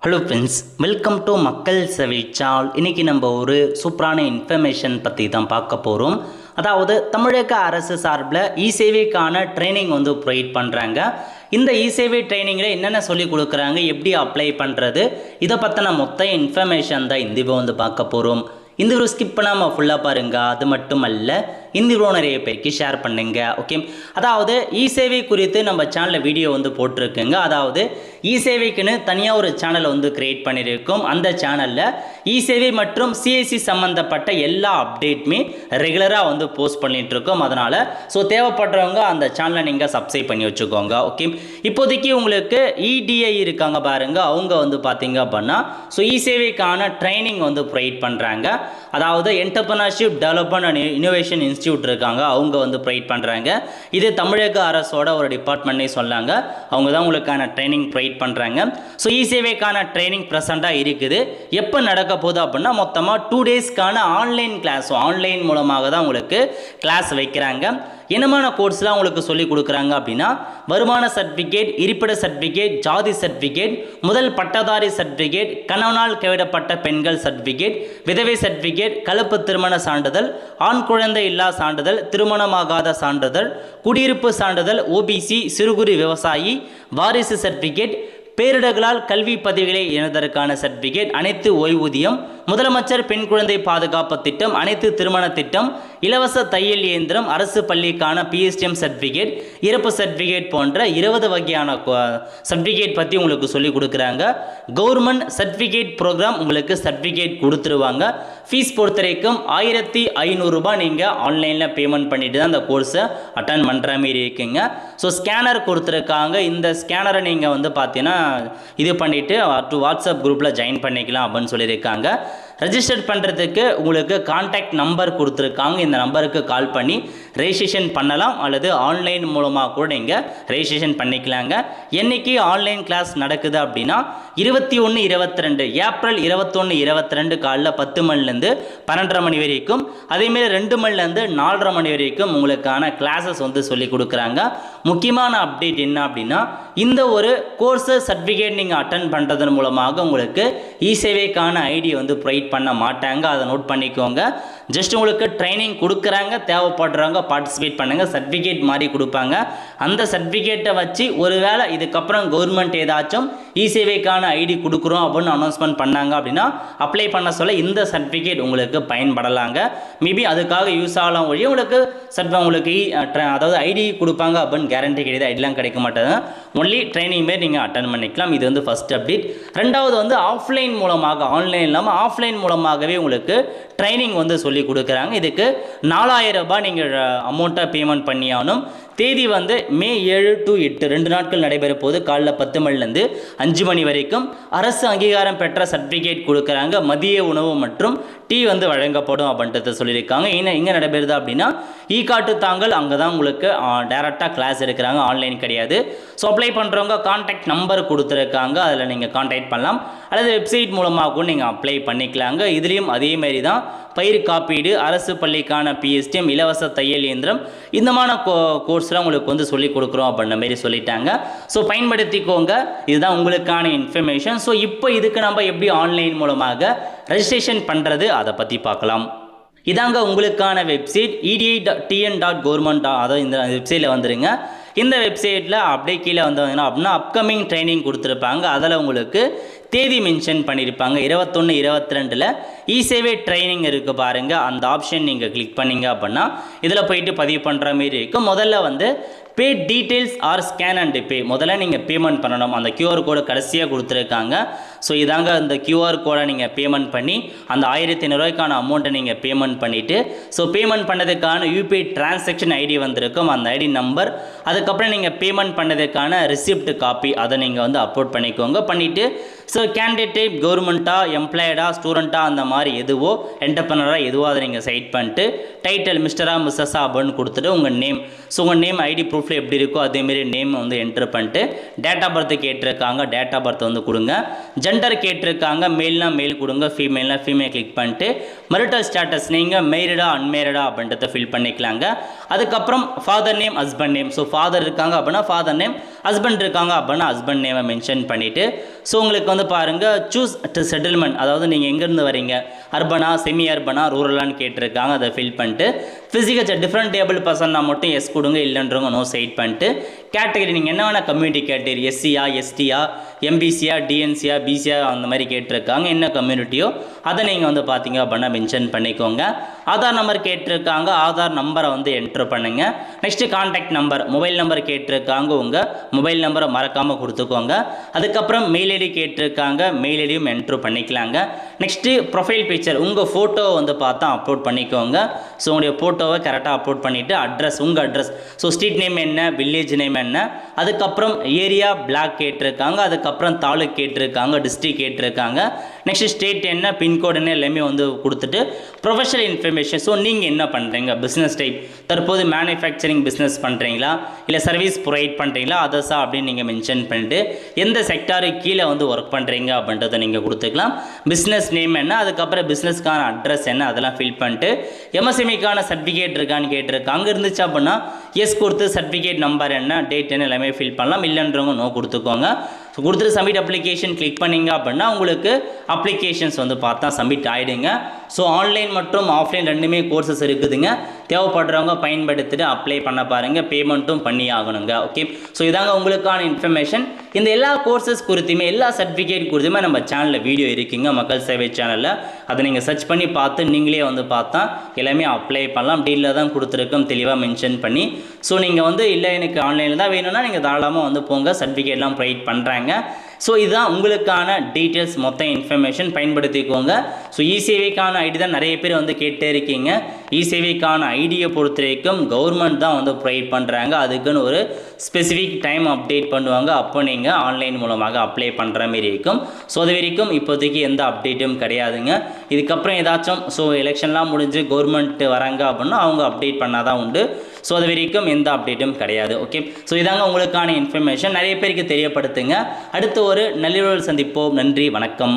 Hello friends, welcome to மக்கள் சேவை channel. இன்றைக்கி நம்ம ஒரு சூப்பரான இன்ஃபர்மேஷன் பற்றி தான் பார்க்க போகிறோம். அதாவது தமிழக அரசு சார்பில் இ-சேவைக்கான ட்ரைனிங் ப்ரொவைட் பண்ணுறாங்க. இந்த இ-சேவை ட்ரைனிங்கில் என்னென்ன சொல்லி கொடுக்குறாங்க, எப்படி அப்ளை பண்ணுறது, இதை பற்றின மொத்த இன்ஃபர்மேஷன் தான் இந்த வீடியோ பார்க்க போகிறோம். இந்த வீடியோ ஸ்கிப் பண்ணாமல் ஃபுல்லாக பாருங்கள். அது மட்டும் அல்ல, இந்த வீடியோ நிறைய பேருக்கு ஷேர் பண்ணுங்க. ஓகே, அதாவது இ-சேவை குறித்து நம்ம சேனலில் வீடியோ போட்டிருக்குங்க. அதாவது இ-சேவைக்குன்னு தனியாக ஒரு சேனலை கிரியேட் பண்ணியிருக்கோம். அந்த சேனலில் இ-சேவை மற்றும் சிஎஸ்சி சம்மந்தப்பட்ட எல்லா அப்டேட்டுமே ரெகுலராக போஸ்ட் பண்ணிகிட்ருக்கோம். அதனால் தேவைப்படுறவங்க அந்த சேனலை நீங்கள் சப்ஸ்கிரைப் பண்ணி வச்சுக்கோங்க. ஓகே, இப்போதைக்கு உங்களுக்கு இடிஐ இருக்காங்க பாருங்க, அவங்க பார்த்தீங்க அப்படின்னா இ-சேவைக்கான ட்ரைனிங் ப்ரொவைட் பண்ணுறாங்க. அதாவது entrepreneurship development and innovation institute இருக்காங்க, அவங்க ப்ரொவைட் பண்ணுறாங்க. இது தமிழக அரசோட ஒரு டிபார்ட்மெண்ட்னே சொல்லாங்க. அவங்க தான் உங்களுக்கான ட்ரைனிங் ப்ரொவைட் பண்ணுறாங்க. இ-சேவைக்கான ட்ரைனிங் ப்ரெசென்ட்டாக இருக்குது. எப்போ நடக்க போகுது அப்படின்னா மொத்தமாக 2 டேஸ்க்கான ஆன்லைன் கிளாஸ், ஆன்லைன் மூலமாக தான் உங்களுக்கு கிளாஸ் வைக்கிறாங்க. என்னமான கோர்ஸ்லாம் உங்களுக்கு சொல்லி கொடுக்குறாங்க அப்படின்னா, வருமான சர்டிஃபிகேட், இருப்பிட சர்டிஃபிகேட், ஜாதி சர்டிஃபிகேட், முதல் பட்டதாரி சர்டிஃபிகேட், கணவனால் கைவிடப்பட்ட பெண்கள் சர்டிஃபிகேட், விதவை சர்டிஃபிகேட், கலப்பு திருமண சான்றிதழ், ஆண் குழந்தை இல்லா சான்றிதழ், திருமணமாகாத சான்றிதழ், குடியிருப்பு சான்றிதழ், ஓபிசி, சிறுகுறு விவசாயி, வாரிசு சர்டிஃபிகேட், பேரிடர்களால் கல்வி பதிவுகளை இணைவதற்கான சர்டிஃபிகேட், அனைத்து ஓய்வூதியம், முதலமைச்சர் பெண் குழந்தை பாதுகாப்பு திட்டம், அனைத்து திருமண திட்டம், இலவச தையல் இயந்திரம், அரசு பள்ளிக்கான பிஎஸ்டிஎம் சர்டிஃபிகேட், இறப்பு சர்டிஃபிகேட் போன்ற 20 வகையான சர்டிஃபிகேட் பற்றி உங்களுக்கு சொல்லிக் கொடுக்குறாங்க. கவர்மெண்ட் சர்டிஃபிகேட் ப்ரோக்ராம் உங்களுக்கு சர்டிஃபிகேட் கொடுத்துருவாங்க. ஃபீஸ் பொறுத்த வரைக்கும் 1500 ரூபாய் நீங்கள் ஆன்லைனில் பேமெண்ட் பண்ணிட்டு தான் அந்த கோர்ஸை அட்டன் பண்ணுற மாதிரி இருக்குங்க. ஸ்கேனர் கொடுத்துருக்காங்க. இந்த ஸ்கேனரை நீங்கள் பார்த்தீங்கன்னா இது பண்ணிவிட்டு வாட்ஸ்அப் குரூப்பில் ஜாயின் பண்ணிக்கலாம் அப்படின்னு சொல்லியிருக்காங்க. ரெஜிஸ்டர் பண்ணுறதுக்கு உங்களுக்கு கான்டாக்ட் நம்பர் கொடுத்துருக்காங்க. இந்த நம்பருக்கு கால் பண்ணி ரெஜிஸ்ட்ரேஷன் பண்ணலாம், அல்லது ஆன்லைன் மூலமாக கூட நீங்கள் ரெஜிஸ்ட்ரேஷன் பண்ணிக்கலாங்க. என்றைக்கு ஆன்லைன் கிளாஸ் நடக்குது அப்படின்னா 21-22 ஏப்ரல் 21-22 காலைல 10 மணிலேருந்து 12:30 மணி வரைக்கும், அதேமாரி 2 மணிலேருந்து 4:30 மணி வரைக்கும் உங்களுக்கான கிளாஸஸ் சொல்லி கொடுக்குறாங்க. முக்கியமான அப்டேட் என்ன அப்படின்னா, இந்த ஒரு கோர்ஸை சர்டிஃபிகேட் நீங்கள் அட்டன் பண்ணுறதன் மூலமாக உங்களுக்கு இ-சேவைக்கான ஐடி ப்ரொவைட் பண்ண மாட்டாங்க. அதை நோட் பண்ணிக்கோங்க. ஜஸ்ட் உங்களுக்கு ட்ரைனிங் கொடுக்குறாங்க, தேவைப்படுறவங்க பார்ட்டிசிபேட் பண்ணுங்கள், சர்டிஃபிகேட் மாதிரி கொடுப்பாங்க. அந்த சர்டிஃபிகேட்டை வச்சு ஒருவேளை இதுக்கப்புறம் கவர்மெண்ட் ஏதாச்சும் இ-சேவைக்கான ஐடி கொடுக்குறோம் அப்படின்னு அனௌன்ஸ்மெண்ட் பண்ணாங்க அப்படின்னா அப்ளை பண்ண சொல்ல இந்த சர்டிஃபிகேட் உங்களுக்கு பயன்படலாங்க. மேபி அதுக்காக யூஸ் ஆகலாம் ஒழிய உங்களுக்கு அதாவது ஐடி கொடுப்பாங்க அப்படின்னு கேரண்டி கிடையாது, ஐடிலாம் கிடைக்க மாட்டாங்க. ஒன்லி ட்ரைனிங் மாரி நீங்கள் அட்டன் பண்ணிக்கலாம். இது ஃபர்ஸ்ட் அப்டேட். ரெண்டாவது ஆஃப்லைன் மூலமாக, ஆன்லைன் இல்லாமல் ஆஃப்லைன் மூலமாகவே உங்களுக்கு ட்ரைனிங் சொல்லி கொடுக்குறாங்க. இதுக்கு 4000 ரூபாய் நீங்கள் அமௌண்ட்டாக பேமெண்ட் பண்ணியாகணும். தேதி மே 7 to 8 2 நாட்கள் நடைபெற போது. காலைல 10 மணிலேருந்து 5 மணி வரைக்கும் அரசு அங்கீகாரம் பெற்ற சர்டிஃபிகேட் கொடுக்குறாங்க. மதிய உணவு மற்றும் டீ வழங்கப்படும் அப்படின்றத சொல்லியிருக்காங்க. எங்கே நடைபெறுது அப்படின்னா காட்டு தாங்கல், அங்கே தான் உங்களுக்கு டேரெக்டாக கிளாஸ் எடுக்கிறாங்க, ஆன்லைன் கிடையாது. அப்ளை பண்ணுறவங்க கான்டாக்ட் நம்பர் கொடுத்துருக்காங்க, அதில் நீங்கள் கான்டாக்ட் பண்ணலாம், அல்லது வெப்சைட் மூலமாக கூட நீங்கள் அப்ளை பண்ணிக்கலாங்க. இதுலேயும் அதேமாரி தான் பயிர் காப்பீடு, அரசு பள்ளிக்கான பிஎஸ்டிஎம், இலவச தையல் இயந்திரம், இந்தமான கோர்ஸ்லாம் உங்களுக்கு சொல்லிக் கொடுக்குறோம் அப்படின்ற மாரி சொல்லிட்டாங்க. பயன்படுத்திக்கோங்க. இதுதான் உங்களுக்கான இன்ஃபர்மேஷன். இப்போ இதுக்கு நம்ம எப்படி ஆன்லைன் மூலமாக ரெஜிஸ்ட்ரேஷன் பண்ணுறது அதை பற்றி பார்க்கலாம். இதாங்க உங்களுக்கான வெப்சைட் edi.tn.government. அதாவது இந்த வெப்சைட்டில் வந்துடுங்க. இந்த வெப்சைட்டில் அப்படியே கீழே வந்தீங்கன்னா அப்படின்னா அப்கமிங் ட்ரைனிங் கொடுத்துருப்பாங்க. அதில் உங்களுக்கு தேதி மென்ஷன் பண்ணியிருப்பாங்க. 21-22 இ-சேவை ட்ரைனிங் இருக்குது பாருங்கள். அந்த ஆப்ஷன் நீங்கள் கிளிக் பண்ணிங்க அப்படின்னா இதில் போயிட்டு பதிவு பண்ணுற மாரி இருக்கும். முதல்ல pay details or scan and pay, முதல்ல நீங்கள் பேமெண்ட் பண்ணணும். அந்த QR கோடு கடைசியாக கொடுத்துருக்காங்க. இதாங்க இந்த QR கோடை நீங்கள் பேமெண்ட் பண்ணி அந்த 1500 ரூபாய்க்கான அமௌண்ட்டை நீங்கள் பேமெண்ட் பண்ணிவிட்டு பேமெண்ட் பண்ணதுக்கான யூபிஐ டிரான்சாக்ஷன் ஐடி வந்திருக்கும், அந்த ஐடி நம்பர், அதுக்கப்புறம் நீங்கள் பேமெண்ட் பண்ணதுக்கான ரிசிப்ட் காப்பி அதை நீங்கள் அப்லோட் பண்ணிக்கோங்க. பண்ணிவிட்டு கேண்டிடேட் டைப் கவர்மெண்ட்டா, எம்ப்ளாய்டா, ஸ்டூடெண்ட்டா, அந்த மாதிரி எதுவோ, என்டர்பிரனராக எதுவோ அதை நீங்கள் சைட் பண்ணிட்டு டைட்டில் மிஸ்டரா மிஸ்ஸஸா அப்படின்னு கொடுத்துட்டு உங்கள் நேம், உங்கள் நேம் ஐடி ப்ரூஃபில் எப்படி இருக்கோ அதேமாரி நேம் என்ட்ரு பண்ணிட்டு டேட் ஆஃப் பர்த் கேட்டிருக்காங்க, டேட் ஆஃப் பர்த் கொடுங்க. ஜெண்டர் கேட்டிருக்காங்க, மேல்னா மேல் கொடுங்க, ஃபீமேல்னா ஃபீமேல் கிளிக் பண்ணிட்டு மரிட்டல் ஸ்டேட்டஸ் நீங்கள் மேரிடா அன்மேரிடா அப்படின்றத ஃபில் பண்ணிக்கலாங்க. அதுக்கப்புறம் father name, husband name. Father இருக்காங்க அப்படின்னா ஃபாதர் நேம், ஹஸ்பண்ட் இருக்காங்க அப்படின்னா ஹஸ்பண்ட் நேமை மென்ஷன் பண்ணிவிட்டு ஸோ உங்களுக்கு வந்து பாருங்கள் சூஸ் டு செட்டில்மெண்ட், அதாவது நீங்கள் எங்கேருந்து வரீங்க, அர்பனா செமி அர்பனா ரூரலான்னு கேட்டிருக்காங்க, அதை ஃபில் பண்ணிட்டு ஃபிசிக்கல் டிஃப்ரெண்ட் டேபிள் பர்சன்னா மட்டும் எஸ் கொடுங்க, இல்லைன்றவங்க நோ சைட் பண்ணிட்டு கேட்டகரி நீங்கள் என்ன வேணால் கம்யூனிட்டி கேட்டகரி எஸ்சியா எஸ்டியா எம்பிசியா டிஎன்சியா பிசியா அந்த மாதிரி கேட்டிருக்காங்க, என்ன கம்யூனிட்டியோ அதை நீங்கள் வந்து பார்த்தீங்க அப்படின்னா மென்ஷன் பண்ணிக்கோங்க. ஆதார் நம்பர் கேட்டிருக்காங்க, ஆதார் நம்பரை வந்து என்ட்ரு பண்ணுங்கள். Next contact number mobile number கேட்டிருக்காங்க, உங்கள் மொபைல் நம்பரை மறக்காமல் கொடுத்துக்கோங்க. அதுக்கப்புறம் மெயில் ஐடி கேட்டிருக்காங்க, மெயில் ஐடியும் என்ட்ரு பண்ணிக்கலாங்க. நெக்ஸ்ட்டு ப்ரொஃபைல் பிக்சர் உங்கள் ஃபோட்டோவை வந்து பார்த்தா அப்லோட் பண்ணிக்கோங்க. ஸோ உங்களுடைய ஃபோட்டோவை கரெக்டாக அப்லோட் பண்ணிவிட்டு அட்ரஸ் உங்கள் அட்ரஸ், ஸோ ஸ்ட்ரீட் நேம் என்ன, வில்லேஜ் நேம் என்ன, அதுக்கப்புறம் ஏரியா பிளாக் கேட்டிருக்காங்க, அதுக்கப்புறம் தாலுக் கேட்டிருக்காங்க, டிஸ்ட்ரிக் கேட்டிருக்காங்க, நெக்ஸ்ட் ஸ்டேட் என்ன, பின்கோடு என்ன எல்லாமே வந்து கொடுத்துட்டு ப்ரொஃபஷனல் இன்ஃபர்மேஷன். ஸோ நீங்கள் என்ன பண்ணுறீங்க, பிஸ்னஸ் டைப் தற்போது மேனுஃபேக்சரிங் பிஸ்னஸ் பண்ணுறீங்களா இல்லை சர்வீஸ் ப்ரொவைட் பண்ணுறீங்களா அதர்ஸா அப்படின்னு நீங்கள் மென்ஷன் பண்ணிட்டு எந்த செக்டாருக்கு கீழே வந்து ஒர்க் பண்ணுறீங்க அப்படின்றத நீங்கள் கொடுத்துக்கலாம். பிஸ்னஸ் நேம் என்ன, அதுக்கப்புறம் பிஸ்னஸ்க்கான அட்ரஸ் என்ன அதெல்லாம் ஃபில் பண்ணிட்டு எம்எஸ்எம்இக்கான சர்டிஃபிகேட் இருக்கான்னு கேட்டிருக்காங்க, இருந்துச்சு அப்படின்னா எஸ் கொடுத்து சர்டிஃபிகேட் நம்பர் என்ன டேட் என்ன எல்லாமே ஃபில் பண்ணலாம், இல்லைன்றவங்க நோ கொடுத்துக்கோங்க. ஸோ கொடுத்துட்டு சப்மிட் அப்ளிகேஷன் கிளிக் பண்ணிங்க அப்படின்னா உங்களுக்கு அப்ளிகேஷன்ஸ் வந்து பார்த்தா சப்மிட் ஆகிடுங்க. ஸோ ஆன்லைன் மற்றும் ஆஃப்லைன் ரெண்டுமே கோர்சஸ் இருக்குதுங்க, தேவைப்படுறவங்க பயன்படுத்திட்டு அப்ளை பண்ண பாருங்கள், பேமெண்ட்டும் பண்ணி ஆகணுங்க. ஓகே, ஸோ இதாங்க உங்களுக்கான இன்ஃபர்மேஷன். இந்த எல்லா கோர்சஸ் குறித்துமே எல்லா சர்டிஃபிகேட் குறித்துமே நம்ம சேனலில் வீடியோ இருக்குங்க, மக்கள் சேவை சேனலில், அதை நீங்கள் சர்ச் பண்ணி பார்த்து நீங்களே வந்து பார்த்தா எல்லாமே அப்ளை பண்ணலாம். டீலில் தான் கொடுத்துருக்கோம் தெளிவாக மென்ஷன் பண்ணி. ஸோ நீங்கள் வந்து இல்லை எனக்கு ஆன்லைனில் தான் வேணும்னா நீங்கள் தாராளமாக வந்து போங்க, சர்டிஃபிகேட்லாம் ப்ரொவைட் பண்ணுறாங்க. ஸோ இதுதான் உங்களுக்கான டீட்டெயில்ஸ், மொத்த இன்ஃபர்மேஷன் பயன்படுத்திக்கோங்க. ஸோ இசேவைக்கான ஐடி தான் நிறைய பேர் வந்து கேட்டே இருக்கீங்க. இசேவைக்கான ஐடியை பொறுத்த வரைக்கும் கவர்மெண்ட் தான் வந்து ப்ரொவைட் பண்ணுறாங்க, அதுக்குன்னு ஒரு ஸ்பெசிஃபிக் டைம் அப்டேட் பண்ணுவாங்க, அப்போ நீங்கள் ஆன்லைன் மூலமாக அப்ளை பண்ணுற மாரி இருக்கும். ஸோ அது வரைக்கும் இப்போதைக்கு எந்த அப்டேட்டும் கிடையாதுங்க. இதுக்கப்புறம் ஏதாச்சும் ஸோ எலெக்ஷன்லாம் முடிஞ்சு கவர்மெண்ட் வராங்க அப்படின்னா அவங்க அப்டேட் பண்ணால் தான் உண்டு. ஸோ அது வரைக்கும் எந்த அப்டேட்டும் கிடையாது. ஓகே, ஸோ இதாங்க உங்களுக்கான இன்ஃபர்மேஷன், நிறைய பேருக்கு தெரியப்படுத்துங்க. அடுத்து ஒரு நல்ல சந்திப்போம். நன்றி, வணக்கம்.